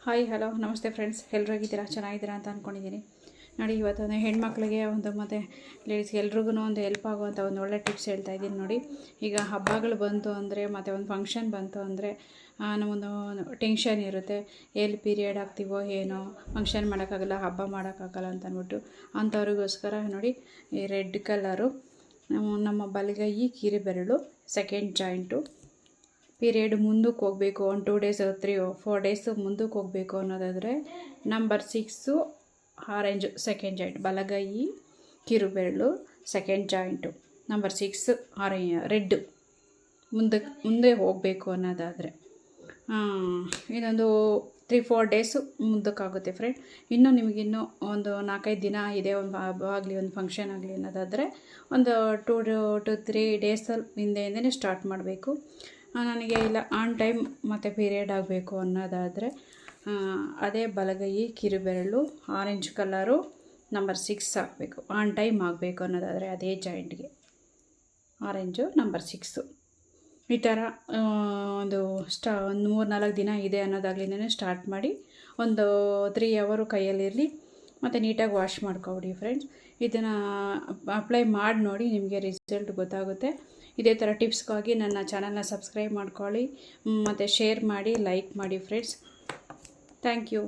Hi hello ನಮಸ್ತೆ friends, ಎಲ್ಲರೂ ಹೇಗಿದ್ದೀರಾ? ಚೆನ್ನಾಗಿದ್ದೀರಾ ಅಂತ ಅಂದ್ಕೊಂಡಿದ್ದೀನಿ. ನೋಡಿ, ಇವತ್ತು ಹೆಣ್ಮಕ್ಳಿಗೆ ಮತ್ತು ಲೇಡೀಸ್ಗೆ ಎಲ್ರಿಗೂ ಒಂದು ಹೆಲ್ಪ್ ಆಗುವಂಥ ಒಂದು ಒಳ್ಳೆ ಟಿಪ್ಸ್ ಹೇಳ್ತಾ ಇದ್ದೀನಿ. ನೋಡಿ, ಈಗ ಹಬ್ಬಗಳು ಬಂತು ಅಂದರೆ ಮತ್ತು ಒಂದು ಫಂಕ್ಷನ್ ಬಂತು ಅಂದರೆ ನಮ್ಮೊಂದು ಟೆನ್ಷನ್ ಇರುತ್ತೆ. ಎಲ್ಲಿ ಪೀರಿಯಡ್ ಆಗ್ತೀವೋ ಏನೋ, ಫಂಕ್ಷನ್ ಮಾಡೋಕ್ಕಾಗಲ್ಲ, ಹಬ್ಬ ಮಾಡೋಕ್ಕಾಗಲ್ಲ ಅಂತ ಅಂದ್ಬಿಟ್ಟು ಅಂಥವ್ರಿಗೋಸ್ಕರ ನೋಡಿ, ಈ ರೆಡ್ ಕಲರು ನಮ್ಮ ಬಲಗೈ ಕಿರುಬೆರಳು ಸೆಕೆಂಡ್ ಜಾಯಿಂಟು ಪೀರಿಯಡ್ ಮುಂದಕ್ಕೆ ಹೋಗಬೇಕು, 2 ಡೇಸ್ 3-4 ಡೇಸ್ ಮುಂದಕ್ಕೆ ಹೋಗಬೇಕು ಅನ್ನೋದಾದರೆ ನಂಬರ್ 6 ಆರೆಂಜ್ ಸೆಕೆಂಡ್ ಜಾಯಿಂಟ್, ಬಲಗೈ ಕಿರುಬೆರಳು ಸೆಕೆಂಡ್ ಜಾಯಿಂಟು ನಂಬರ್ 6 ರೆಡ್ ಮುಂದೆ ಹೋಗಬೇಕು ಅನ್ನೋದಾದರೆ ಇನ್ನೊಂದು 3-4 ಡೇಸು ಮುಂದಕ್ಕಾಗುತ್ತೆ ಫ್ರೆಂಡ್. ಇನ್ನೂ ನಿಮಗಿನ್ನೂ ಒಂದು 4-5 ದಿನ ಇದೆ, ಒಂದು ಹಬ್ಬ ಆಗಲಿ ಒಂದು ಫಂಕ್ಷನ್ ಆಗಲಿ ಅನ್ನೋದಾದರೆ ಒಂದು 2-3 ಡೇಸಲ್ಲಿ ಹಿಂದೆಯಿಂದನೇ ಸ್ಟಾರ್ಟ್ ಮಾಡಬೇಕು. ನನಗೆ ಇಲ್ಲ ಆನ್ ಟೈಮ್ ಮತ್ತು ಪೀರಿಯಡ್ ಆಗಬೇಕು ಅನ್ನೋದಾದರೆ ಅದೇ ಬಲಗೈ ಕಿರುಬೆರಳು ಆರೆಂಜ್ ಕಲರು ನಂಬರ್ 6 ಹಾಕಬೇಕು. ಆನ್ ಟೈಮ್ ಆಗಬೇಕು ಅನ್ನೋದಾದರೆ ಅದೇ ಜಾಯಿಂಟ್ಗೆ ಆರೆಂಜು ನಂಬರ್ 6 ಈ ಥರ ಒಂದು 3-4 ದಿನ ಇದೆ ಅನ್ನೋದಾಗಲಿಂದನೇ ಸ್ಟಾರ್ಟ್ ಮಾಡಿ ಒಂದು 3 ಅವರು ಕೈಯಲ್ಲಿರಲಿ ಮತ್ತು ನೀಟಾಗಿ ವಾಶ್ ಮಾಡ್ಕೊಬಿಡಿ ಫ್ರೆಂಡ್ಸ್. ಇದನ್ನು ಅಪ್ಲೈ ಮಾಡಿ ನೋಡಿ, ನಿಮಗೆ ರಿಸಲ್ಟ್ ಗೊತ್ತಾಗುತ್ತೆ. ಇದೇ ಥರ ಟಿಪ್ಸ್ಗಾಗಿ ನನ್ನ ಚಾನಲ್ನ ಸಬ್ಸ್ಕ್ರೈಬ್ ಮಾಡ್ಕೊಳ್ಳಿ ಮತ್ತು ಶೇರ್ ಮಾಡಿ, ಲೈಕ್ ಮಾಡಿ ಫ್ರೆಂಡ್ಸ್. Thank you.